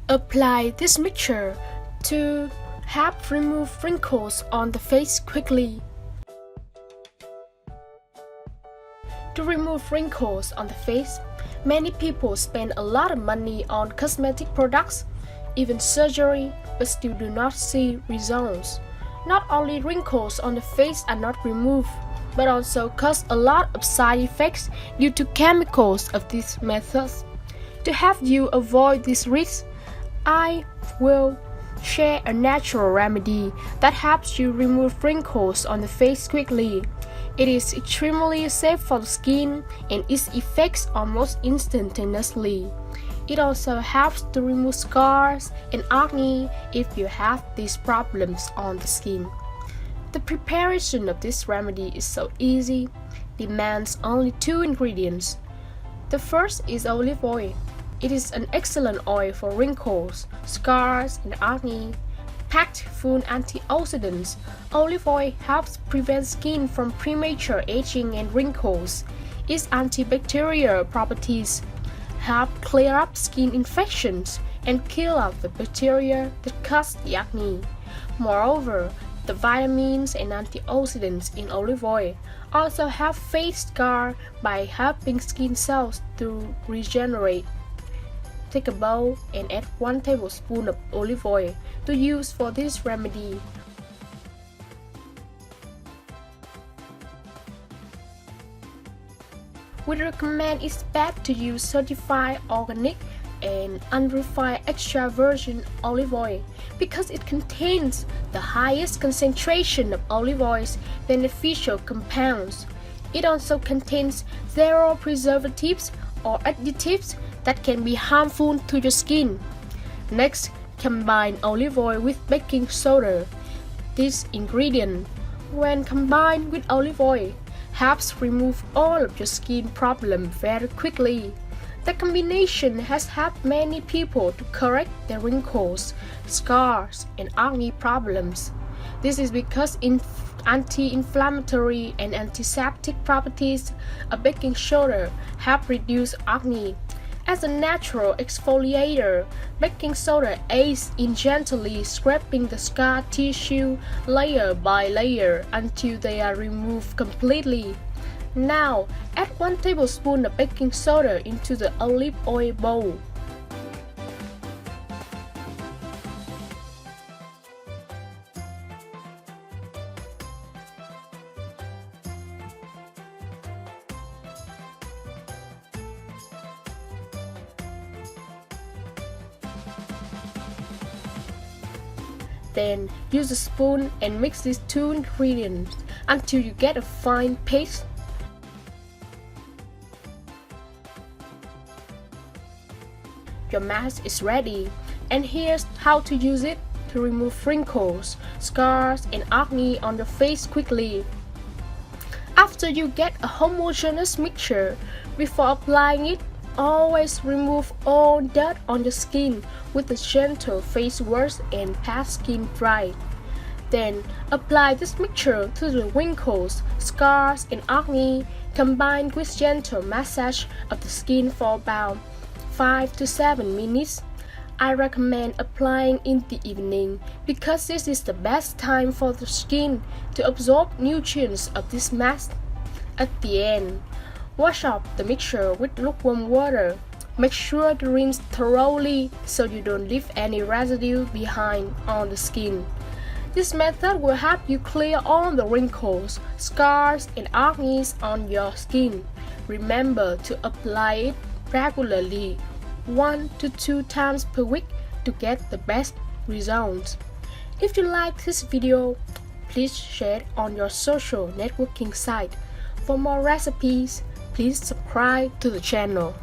Apply this mixture to help remove wrinkles on the face quickly. To remove wrinkles on the face, many people spend a lot of money on cosmetic products, even surgery, but still do not see results. Not only wrinkles on the face are not removed, but also cause a lot of side effects due to chemicals of these methods. To help you avoid this risk, I will share a natural remedy that helps you remove wrinkles on the face quickly. It is extremely safe for the skin and its effects almost instantaneously. It also helps to remove scars and acne if you have these problems on the skin. The preparation of this remedy is so easy, demands only 2 ingredients. The first is olive oil. It is an excellent oil for wrinkles, scars, and acne. Packed full antioxidants, olive oil helps prevent skin from premature aging and wrinkles. Its antibacterial properties help clear up skin infections and kill off the bacteria that cause the acne. Moreover, the vitamins and antioxidants in olive oil also help fade scar by helping skin cells to regenerate. Take a bowl and add 1 tablespoon of olive oil to use for this remedy. We recommend it's best to use certified organic and unrefined extra virgin olive oil because it contains the highest concentration of olive oil's beneficial compounds. It also contains 0 preservatives or additives that can be harmful to your skin. Next, combine olive oil with baking soda. This ingredient, when combined with olive oil, helps remove all of your skin problems very quickly. The combination has helped many people to correct their wrinkles, scars, and acne problems. This is because anti-inflammatory and antiseptic properties of baking soda help reduce acne. As a natural exfoliator, baking soda aids in gently scraping the scar tissue layer by layer until they are removed completely. Now, add 1 tablespoon of baking soda into the olive oil bowl. Then use a spoon and mix these 2 ingredients until you get a fine paste. Your mask is ready, and here's how to use it to remove wrinkles, scars, and acne on your face quickly. After you get a homogeneous mixture, before applying it, always remove all dirt on your skin with a gentle face wash and pat skin dry. Then apply this mixture to the wrinkles, scars, and acne, combined with gentle massage of the skin for about 5 to 7 minutes. I recommend applying in the evening because this is the best time for the skin to absorb nutrients of this mask. At the end, wash off the mixture with lukewarm water. Make sure to rinse thoroughly so you don't leave any residue behind on the skin. This method will help you clear all the wrinkles, scars, and acne on your skin. Remember to apply it regularly, 1 to 2 times per week to get the best results. If you like this video, please share it on your social networking site. For more recipes, please subscribe to the channel.